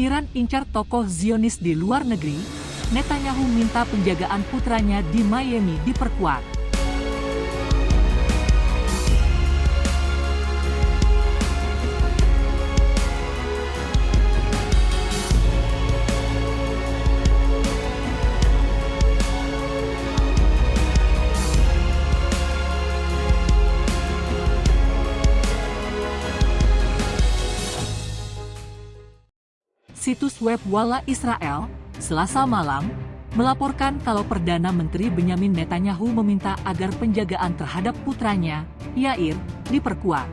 Iran incar tokoh Zionis di luar negeri, Netanyahu minta penjagaan putranya di Miami diperkuat. Situs web Walla Israel, Selasa malam, melaporkan kalau Perdana Menteri Benyamin Netanyahu meminta agar penjagaan terhadap putranya, Yair, diperkuat.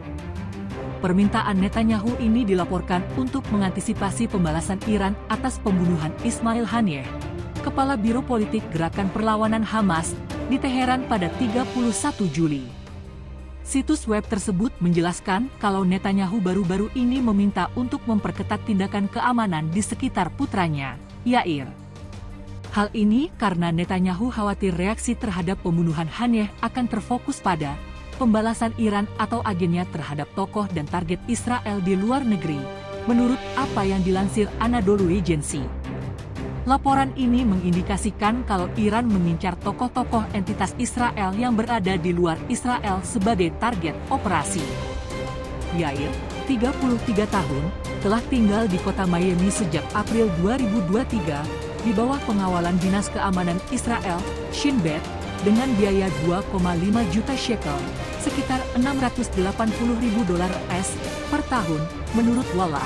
Permintaan Netanyahu ini dilaporkan untuk mengantisipasi pembalasan Iran atas pembunuhan Ismail Haniyeh, Kepala Biro Politik Gerakan Perlawanan Hamas, di Teheran pada 31 Juli. Situs web tersebut menjelaskan kalau Netanyahu baru-baru ini meminta untuk memperketat tindakan keamanan di sekitar putranya, Yair. Hal ini karena Netanyahu khawatir reaksi terhadap pembunuhan Haniyeh akan terfokus pada pembalasan Iran atau agennya terhadap tokoh dan target Israel di luar negeri, menurut apa yang dilansir Anadolu Agency. Laporan ini mengindikasikan kalau Iran mengincar tokoh-tokoh entitas Israel yang berada di luar Israel sebagai target operasi. Yair, 33 tahun, telah tinggal di kota Miami sejak April 2023, di bawah pengawalan Dinas Keamanan Israel, Shin Bet, dengan biaya 2,5 juta shekel, sekitar $680.000 per tahun, menurut Walla.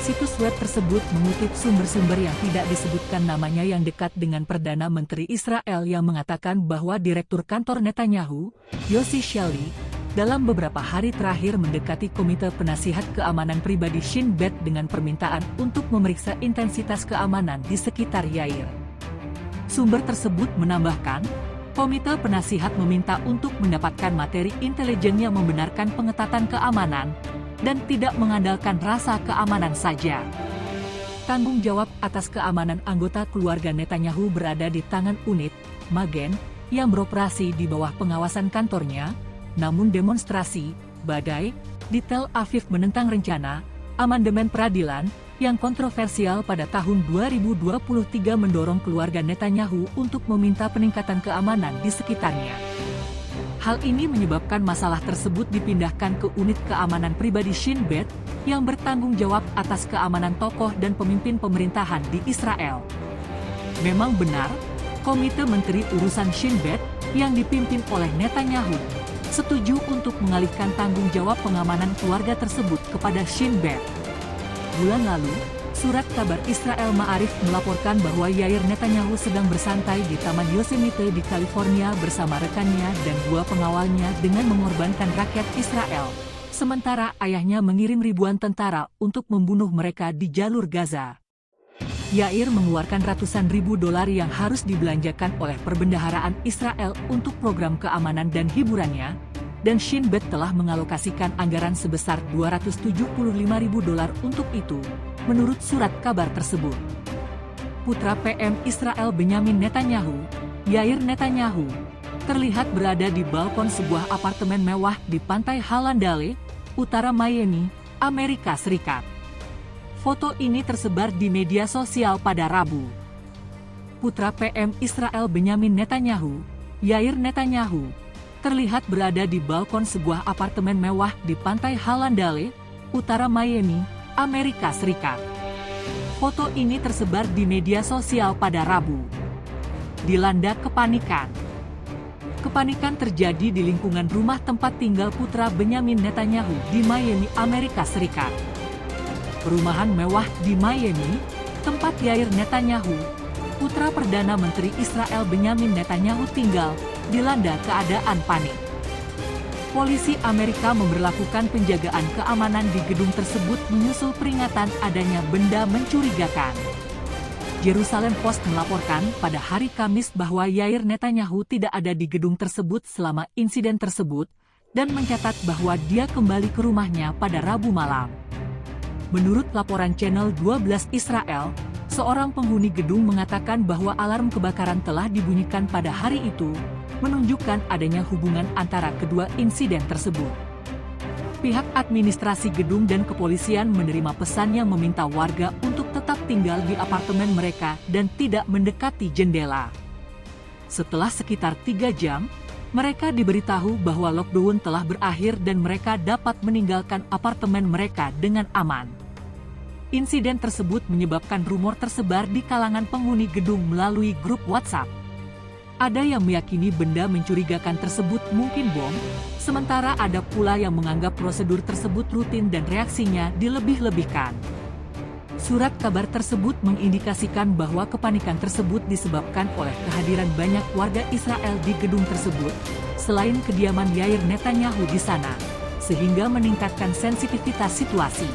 Situs web tersebut mengutip sumber-sumber yang tidak disebutkan namanya yang dekat dengan Perdana Menteri Israel yang mengatakan bahwa Direktur Kantor Netanyahu, Yossi Shelley, dalam beberapa hari terakhir mendekati Komite Penasihat Keamanan Pribadi Shin Bet dengan permintaan untuk memeriksa intensitas keamanan di sekitar Yair. Sumber tersebut menambahkan, Komite Penasihat meminta untuk mendapatkan materi intelijen yang membenarkan pengetatan keamanan, dan tidak mengandalkan rasa keamanan saja. Tanggung jawab atas keamanan anggota keluarga Netanyahu berada di tangan unit, Magen, yang beroperasi di bawah pengawasan kantornya, namun demonstrasi, badai, di Tel Aviv menentang rencana, amandemen peradilan, yang kontroversial pada tahun 2023 mendorong keluarga Netanyahu untuk meminta peningkatan keamanan di sekitarnya. Hal ini menyebabkan masalah tersebut dipindahkan ke unit keamanan pribadi Shin Bet, yang bertanggung jawab atas keamanan tokoh dan pemimpin pemerintahan di Israel. Memang benar, Komite Menteri Urusan Shin Bet, yang dipimpin oleh Netanyahu, setuju untuk mengalihkan tanggung jawab pengamanan keluarga tersebut kepada Shin Bet. Bulan lalu, surat kabar Israel Ma'arif melaporkan bahwa Yair Netanyahu sedang bersantai di Taman Yosemite di California bersama rekannya dan 2 pengawalnya dengan mengorbankan rakyat Israel, sementara ayahnya mengirim ribuan tentara untuk membunuh mereka di jalur Gaza. Yair mengeluarkan ratusan ribu dolar yang harus dibelanjakan oleh perbendaharaan Israel untuk program keamanan dan hiburannya, dan Shin Bet telah mengalokasikan anggaran sebesar $275.000 untuk itu, menurut surat kabar tersebut. Putra PM Israel Benyamin Netanyahu, Yair Netanyahu, terlihat berada di balkon sebuah apartemen mewah di pantai Hallandale, utara Miami, Amerika Serikat. Foto ini tersebar di media sosial pada Rabu. Putra PM Israel Benyamin Netanyahu, Yair Netanyahu, terlihat berada di balkon sebuah apartemen mewah di pantai Hallandale, utara Miami, Amerika Serikat. Foto ini tersebar di media sosial pada Rabu. Dilanda kepanikan. Kepanikan terjadi di lingkungan rumah tempat tinggal putra Benyamin Netanyahu di Miami, Amerika Serikat. Perumahan mewah di Miami, tempat Yair Netanyahu, putra Perdana Menteri Israel Benyamin Netanyahu tinggal, dilanda keadaan panik. Polisi Amerika memberlakukan penjagaan keamanan di gedung tersebut menyusul peringatan adanya benda mencurigakan. Jerusalem Post melaporkan pada hari Kamis bahwa Yair Netanyahu tidak ada di gedung tersebut selama insiden tersebut, dan mencatat bahwa dia kembali ke rumahnya pada Rabu malam. Menurut laporan Channel 12 Israel, seorang penghuni gedung mengatakan bahwa alarm kebakaran telah dibunyikan pada hari itu, menunjukkan adanya hubungan antara kedua insiden tersebut. Pihak administrasi gedung dan kepolisian menerima pesan yang meminta warga untuk tetap tinggal di apartemen mereka dan tidak mendekati jendela. Setelah sekitar 3 jam, mereka diberitahu bahwa lockdown telah berakhir dan mereka dapat meninggalkan apartemen mereka dengan aman. Insiden tersebut menyebabkan rumor tersebar di kalangan penghuni gedung melalui grup WhatsApp. Ada yang meyakini benda mencurigakan tersebut mungkin bom, sementara ada pula yang menganggap prosedur tersebut rutin dan reaksinya dilebih-lebihkan. Surat kabar tersebut mengindikasikan bahwa kepanikan tersebut disebabkan oleh kehadiran banyak warga Israel di gedung tersebut, selain kediaman Yair Netanyahu di sana, sehingga meningkatkan sensitivitas situasi.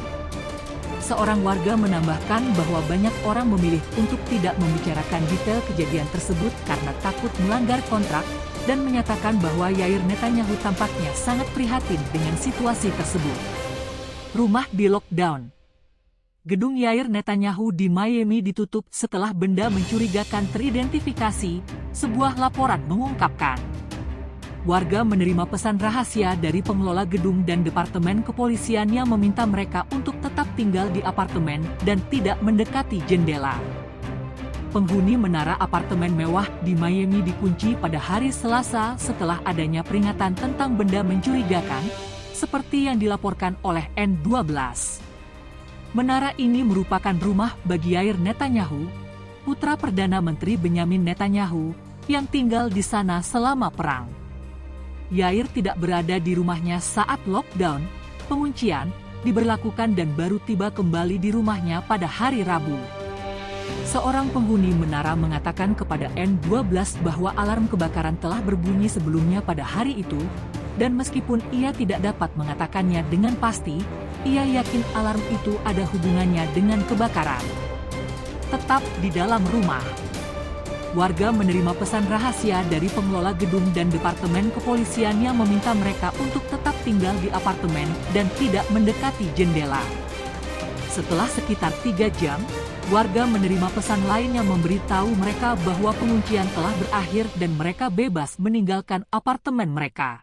Seorang warga menambahkan bahwa banyak orang memilih untuk tidak membicarakan detail kejadian tersebut karena takut melanggar kontrak, dan menyatakan bahwa Yair Netanyahu tampaknya sangat prihatin dengan situasi tersebut. Rumah di lockdown. Gedung Yair Netanyahu di Miami ditutup setelah benda mencurigakan teridentifikasi, sebuah laporan mengungkapkan. Warga menerima pesan rahasia dari pengelola gedung dan departemen kepolisian yang meminta mereka untuk tetap tinggal di apartemen dan tidak mendekati jendela. Penghuni menara apartemen mewah di Miami dikunci pada hari Selasa setelah adanya peringatan tentang benda mencurigakan, seperti yang dilaporkan oleh N12. Menara ini merupakan rumah bagi Yair Netanyahu, putra Perdana Menteri Benyamin Netanyahu, yang tinggal di sana selama perang. Yair tidak berada di rumahnya saat lockdown, penguncian, diberlakukan dan baru tiba kembali di rumahnya pada hari Rabu. Seorang penghuni menara mengatakan kepada N12 bahwa alarm kebakaran telah berbunyi sebelumnya pada hari itu, dan meskipun ia tidak dapat mengatakannya dengan pasti, ia yakin alarm itu ada hubungannya dengan kebakaran. Tetap di dalam rumah. Warga menerima pesan rahasia dari pengelola gedung dan departemen kepolisian yang meminta mereka untuk tetap tinggal di apartemen dan tidak mendekati jendela. Setelah sekitar 3 jam, warga menerima pesan lain yang memberitahu mereka bahwa penguncian telah berakhir dan mereka bebas meninggalkan apartemen mereka.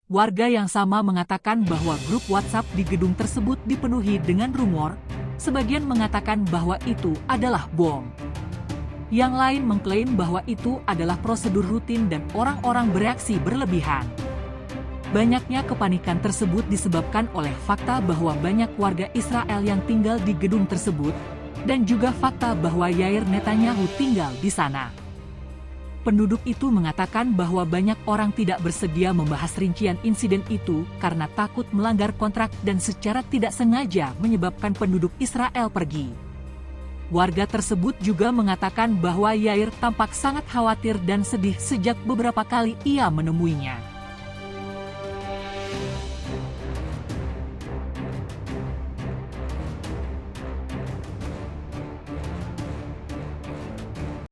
Warga yang sama mengatakan bahwa grup WhatsApp di gedung tersebut dipenuhi dengan rumor, sebagian mengatakan bahwa itu adalah bom. Yang lain mengklaim bahwa itu adalah prosedur rutin dan orang-orang bereaksi berlebihan. Banyaknya kepanikan tersebut disebabkan oleh fakta bahwa banyak warga Israel yang tinggal di gedung tersebut, dan juga fakta bahwa Yair Netanyahu tinggal di sana. Penduduk itu mengatakan bahwa banyak orang tidak bersedia membahas rincian insiden itu karena takut melanggar kontrak dan secara tidak sengaja menyebabkan penduduk Israel pergi. Warga tersebut juga mengatakan bahwa Yair tampak sangat khawatir dan sedih sejak beberapa kali ia menemuinya.